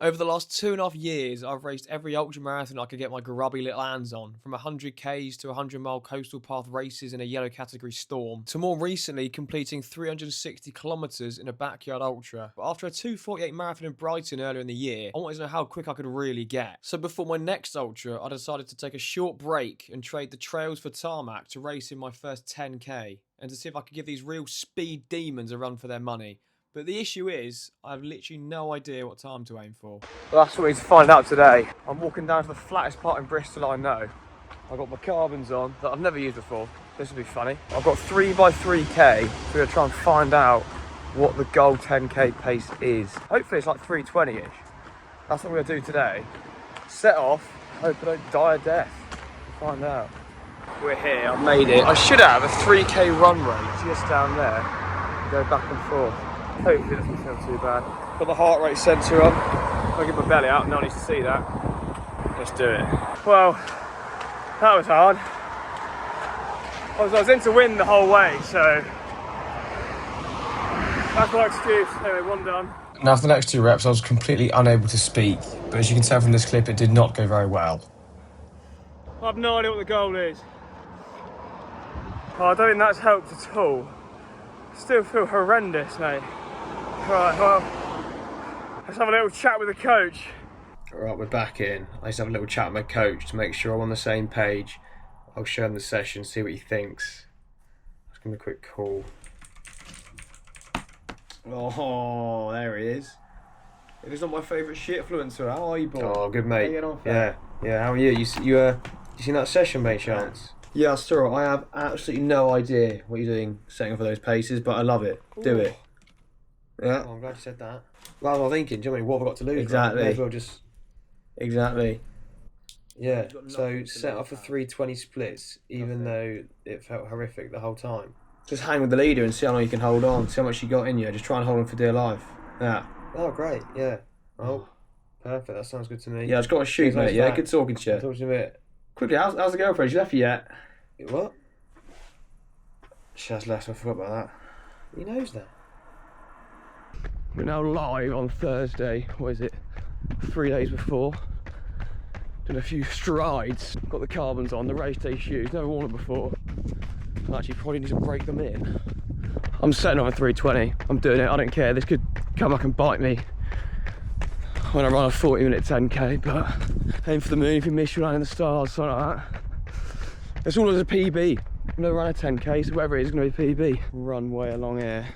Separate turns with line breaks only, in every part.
Over the last 2.5 years, I've raced every ultramarathon I could get my grubby little hands on, from 100Ks to 100-mile coastal path races in a yellow category storm, to more recently completing 360 kilometres in a backyard ultra. But after a 2:48 marathon in Brighton earlier in the year, I wanted to know how quick I could really get. So before my next ultra, I decided to take a short break and trade the trails for tarmac to race in my first 10K, and to see if I could give these real speed demons a run for their money. But the issue is, I have literally no idea what time to aim for. Well, that's what we need to find out today. I'm walking down to the flattest part in Bristol I know. I've got my carbons on that I've never used before. This will be funny. I've got 3x3K, so we're gonna try and find out what the goal 10K pace is. Hopefully it's like 3:20-ish. That's what we're gonna do today. Set off, hope I don't die a death. We'll find out. We're here, I've made it. I should have a 3K run rate just down there. Go back and forth. Hopefully it doesn't feel too bad. Got the heart rate sensor on. I'll get my belly out, no one needs to see that. Let's do it. Well, that was hard. I was in to win the whole way, so that's my excuse. Anyway, one done. Now for the next 2 reps, I was completely unable to speak, but as you can tell from this clip, it did not go very well. I have no idea what the goal is. Oh, I don't think that's helped at all. I still feel horrendous, mate. Right, well, let's have a little chat with the coach. Alright, we're back in. Let's have a little chat with my coach to make sure I'm on the same page. I'll show him the session, see what he thinks. Let's give him a quick call. Oh, there he is. If it's not my favourite shit influencer, how are you, boy? Oh, good mate. Yeah, how are you? You seen that session, mate, chance? Yeah, I saw it. I have absolutely no idea what you're doing setting for those paces, but I love it. Ooh. Do it. Yeah. Oh, I'm glad you said that. Well, I was thinking, do you know what have I got to lose? Exactly. Right? Well just... Exactly. Yeah, so set up for 3:20 splits, even though it felt horrific the whole time. Just hang with the leader and see how long you can hold on, see how much you got in you. Just try and hold on for dear life. Yeah. Oh, great, yeah. Oh, perfect, that sounds good to me. Yeah, I've got to shoot, mate, yeah, good talking to you. Talk to you a bit. Quickly, how's the girlfriend? She left you yet? What? She has left, I forgot about that. He knows that. We're now live on Thursday, what is it, 3 days before. Done a few strides, got the carbons on, the race day shoes, never worn them before. I actually probably need to break them in. I'm setting off at 3:20, I'm doing it, I don't care, this could come back and bite me when I run a 40-minute 10K, but aim for the moon if you miss, you'll land in the stars, something like that. It's all as a PB. I've never run a 10K, so whatever it is, it's going to be PB. Run way along here.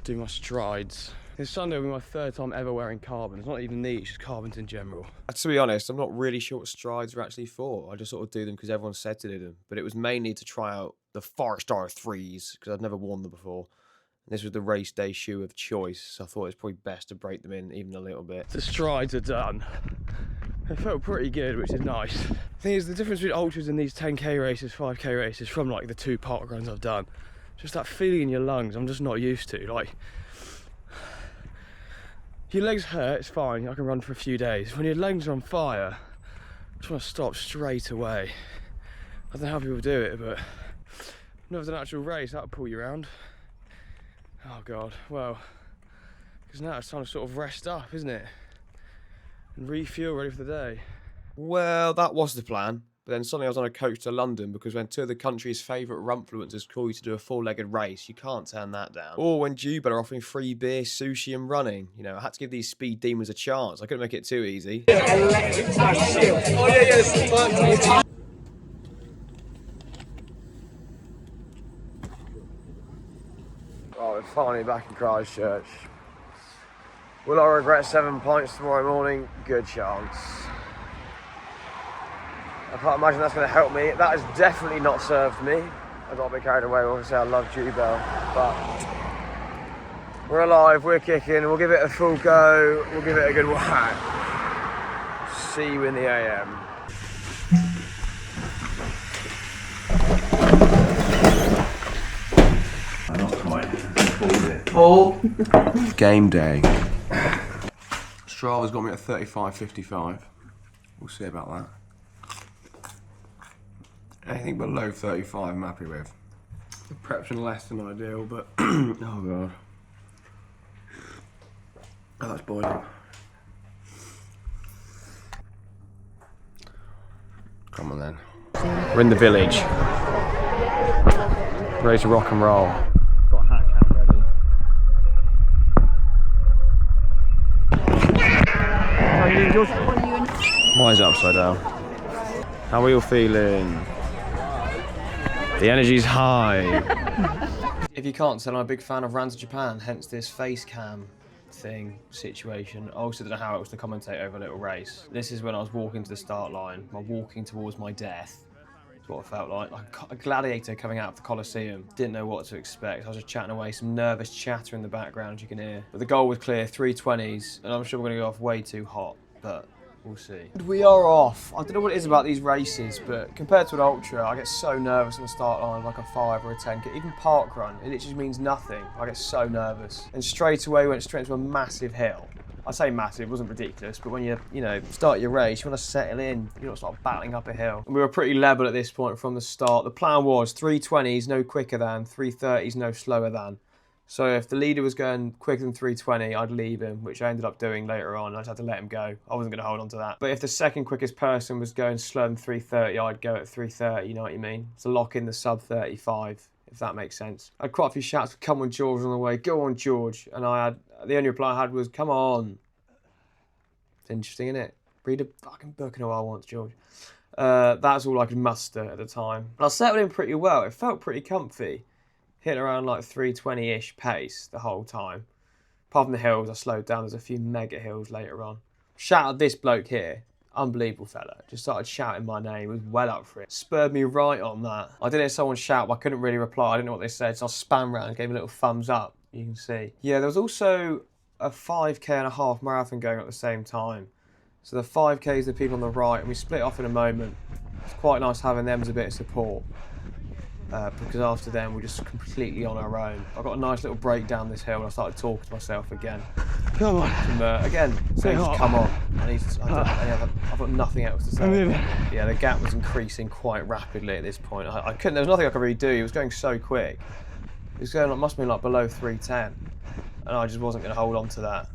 Do my strides. This Sunday will be my 3rd time ever wearing carbons. Not even these, just carbons in general. To be honest, I'm not really sure what strides are actually for. I just sort of do them because everyone said to do them. But it was mainly to try out the Forest R3s because I'd never worn them before. And this was the race day shoe of choice, so I thought it was probably best to break them in even a little bit. The strides are done. They felt pretty good, which is nice. The thing is, the difference between ultras and these 10K races, 5K races, from like the 2 park runs I've done, just that feeling in your lungs, I'm just not used to. Like, your legs hurt, it's fine, I can run for a few days. When your legs are on fire, I just want to stop straight away. I don't know how people do it, but if it's an actual race, that'll pull you around. Oh God, well, because now it's time to sort of rest up, isn't it? And refuel, ready for the day. Well, that was the plan. But then suddenly I was on a coach to London because when 2 of the country's favourite rumfluencers call you to do a 4-legged race, you can't turn that down. Or when Jubel are offering free beer, sushi and running. You know, I had to give these speed demons a chance. I couldn't make it too easy. Oh, we're finally back in Christchurch. Will I regret 7 pints tomorrow morning? Good chance. I can't imagine that's going to help me. That has definitely not served me. I got a bit carried away. Obviously, I love Jubel, but we're alive, we're kicking. We'll give it a full go. We'll give it a good whack. See you in the AM. Paul. Game day. Strava's got me at 35.55. We'll see about that. Anything below 35 I'm happy with. The prep's been less than ideal, but oh God. Oh, that's boiling. Come on then. We're in the village. Ready to rock and roll. Got a hat cam ready. How are you doing, George? Why is it upside down? How are you feeling? The energy's high. If you can't tell, I'm a big fan of Runs to Japan, hence this face cam thing situation. I also don't know how it was to commentate over a little race. This is when I was walking to the start line, walking towards my death. That's what it felt like a gladiator coming out of the Colosseum. Didn't know what to expect. I was just chatting away, some nervous chatter in the background you can hear. But the goal was clear, 3:20s, and I'm sure we're going to go off way too hot, but we'll see. We are off. I don't know what it is about these races, but compared to an ultra, I get so nervous on the start line, like a 5 or a 10. Even park run, it literally means nothing. I get so nervous. And straight away, went straight into a massive hill. I say massive, it wasn't ridiculous, but when you start your race, you want to settle in. You don't start battling up a hill. And we were pretty level at this point from the start. The plan was 3:20s, no quicker than, 3:30s, no slower than. So if the leader was going quicker than 3:20, I'd leave him, which I ended up doing later on. I just had to let him go. I wasn't going to hold on to that. But if the second quickest person was going slower than 3:30, I'd go at 3:30, you know what I mean? So lock in the sub 35, if that makes sense. I had quite a few shouts, come on George on the way, go on George. And the only reply I had was, come on. It's interesting, isn't it? Read a fucking book in a while once, George. That's all I could muster at the time. And I settled in pretty well. It felt pretty comfy. Hit around like 3:20-ish pace the whole time. Apart from the hills, I slowed down. There's a few mega hills later on. Shout out this bloke here. Unbelievable fella. Just started shouting my name. Was well up for it. Spurred me right on that. I did hear someone shout, but I couldn't really reply. I didn't know what they said, so I spam round and gave a little thumbs up. You can see. Yeah, there was also a 5K and a half marathon going at the same time. So the 5K is the people on the right, and we split off in a moment. It's quite nice having them as a bit of support. Because after then we're just completely on our own. I got a nice little break down this hill and I started talking to myself again. Come on. Again, saying just come on. I've got nothing else to say. Yeah, the gap was increasing quite rapidly at this point. I couldn't. There was nothing I could really do. It was going so quick. It was going. It must have been like below 3:10, and I just wasn't going to hold on to that.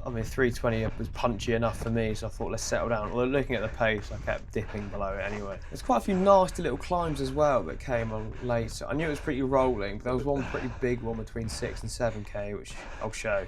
I mean, 3:20 was punchy enough for me, so I thought, let's settle down. Although looking at the pace, I kept dipping below it anyway. There's quite a few nasty little climbs as well that came on later. I knew it was pretty rolling, but there was one pretty big one between 6 and 7K, which I'll show.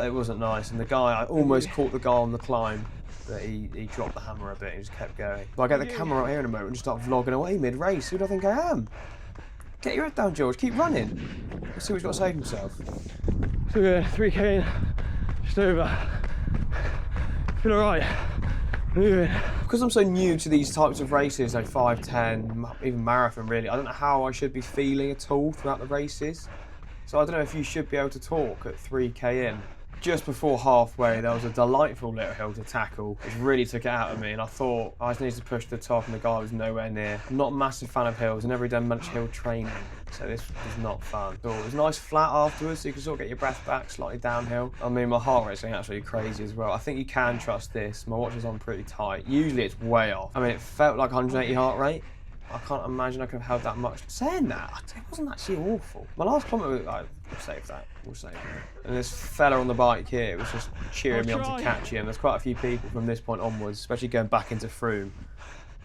It wasn't nice, and the guy, I almost caught the guy on the climb, but he dropped the hammer a bit and just kept going. But I get the camera right here in a moment and just start vlogging away mid-race. Who do I think I am? Get your head down, George. Keep running. Let's see what he's got to say to himself.
So we're 3K in. Just over. Feel alright. Moving.
Because I'm so new to these types of races, like 5, 10, even marathon really, I don't know how I should be feeling at all throughout the races. So I don't know if you should be able to talk at 3K in. Just before halfway, there was a delightful little hill to tackle, which really took it out of me, and I thought I just needed to push to the top, and the guy was nowhere near. I'm not a massive fan of hills. I've never done much hill training, so this was not fun. So it was nice flat afterwards, so you can sort of get your breath back, slightly downhill. I mean, my heart rate's going absolutely crazy as well. I think you can trust this. My watch is on pretty tight. Usually it's way off. I mean, it felt like 180 heart rate. I can't imagine I could have held that much. Saying that, it wasn't actually awful. My last kilometre, we'll save that. We'll save that. And this fella on the bike here was just cheering me on to catch him. There's quite a few people from this point onwards, especially going back into Frome,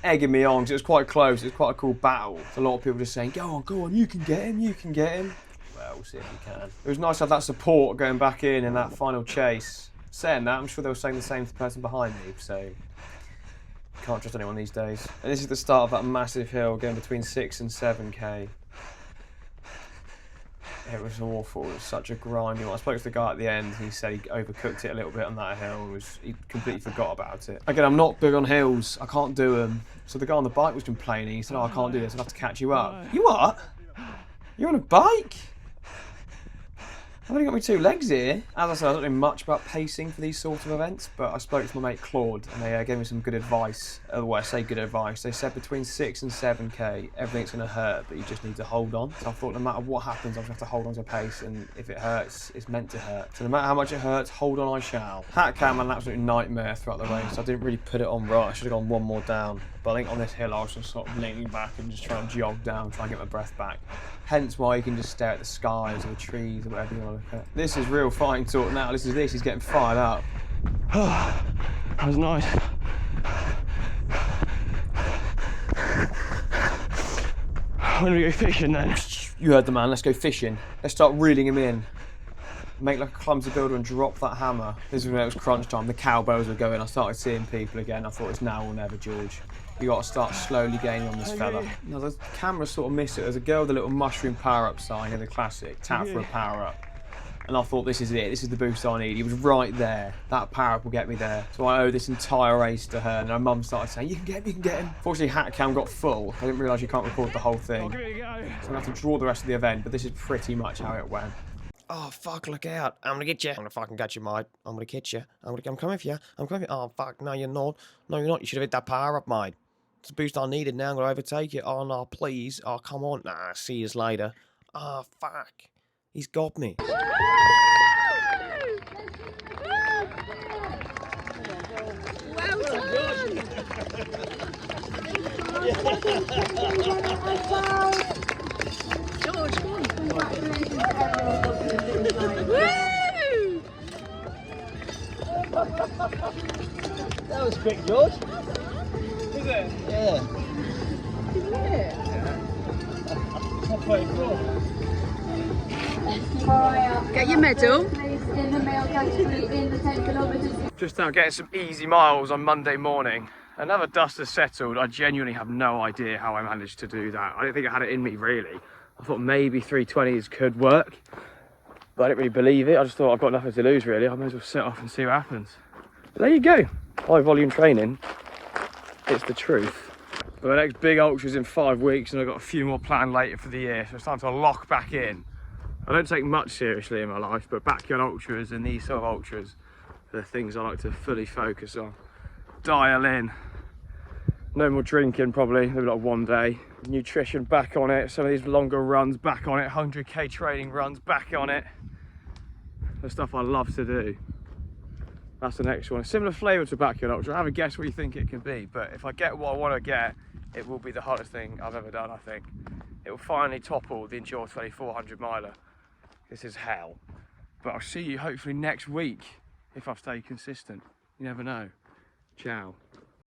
egging me on because it was quite close. It was quite a cool battle. A lot of people just saying, go on, you can get him, you can get him. Well, we'll see if we can. It was nice to have that support going back in that final chase. Saying that, I'm sure they were saying the same to the person behind me, so can't trust anyone these days. And this is the start of that massive hill going between 6 and 7K. It was awful. It was such a grinding one. I spoke to the guy at the end. He said he overcooked it a little bit on that hill. He completely forgot about it. Again, I'm not big on hills. I can't do them. So the guy on the bike was complaining. He said, oh, I can't do this. I'll have to catch you up. You what? You're on a bike? I've only got my 2 legs here. As I said, I don't know much about pacing for these sort of events, but I spoke to my mate Claude, and they gave me some good advice. Well, I say good advice. They said between 6 and 7K, everything's going to hurt, but you just need to hold on. So I thought no matter what happens, I'll just have to hold on to pace, and if it hurts, it's meant to hurt. So no matter how much it hurts, hold on I shall. Hat cam had an absolute nightmare throughout the race. I didn't really put it on right. I should have gone one more down. But I think on this hill, I was just sort of leaning back and just trying to jog down, trying to get my breath back. Hence why you can just stare at the skies or the trees or whatever you want to look at. This is real fighting talk now. This is this. He's getting fired up.
That was nice. when we go fishing then.
You heard the man, let's go fishing. Let's start reeling him in. Make like a clumsy builder and drop that hammer. This is when it was crunch time, the cowbells were going, I started seeing people again. I thought it's now or never, George. You got to start slowly gaining on this fella. Now the camera sort of missed it. There's a girl with a little mushroom power-up sign in the classic, tap for a power-up. And I thought, this is it, this is the boost I need. He was right there. That power-up will get me there. So I owe this entire race to her. And her mum started saying, you can get him, you can get him. Fortunately, hat cam got full. I didn't realise you can't record the whole thing.
I'll give it a go.
So I'm gonna have to draw the rest of the event, but this is pretty much how it went. Oh, fuck, look out. I'm gonna get you. I'm gonna fucking get you, mate. I'm gonna get you. I'm coming for you. I'm coming for you. Oh, fuck, no, you're not. No, you're not. You should have hit that power-up, mate. It's the boost I needed now. I'm gonna overtake it. Oh, no, please. Oh, come on. Nah, see you later. Oh, fuck. He's got me.
George, go on.
That was quick, George. Was it? Yeah.
Get your medal.
Just now getting some easy miles on Monday morning. Another dust has settled. I genuinely have no idea how I managed to do that. I didn't think I had it in me, really. I thought maybe 320s could work, but I didn't really believe it. I just thought I've got nothing to lose, really. I may as well set off and see what happens. But there you go. High volume training. It's the truth. But the next big ultra's in 5 weeks, and I've got a few more planned later for the year, so it's time to lock back in. I don't take much seriously in my life, but backyard ultras and these sort of ultras are the things I like to fully focus on. Dial in. No more drinking, probably, maybe like one day. Nutrition back on it, some of these longer runs back on it, 100k training runs back on it. The stuff I love to do. That's the next one. A similar flavour to backyard ultra. Have a guess what you think it can be, but if I get what I want to get, it will be the hottest thing I've ever done, I think. It will finally topple the Endure 2400 miler. This is hell. But I'll see you hopefully next week if I stay consistent. You never know. Ciao.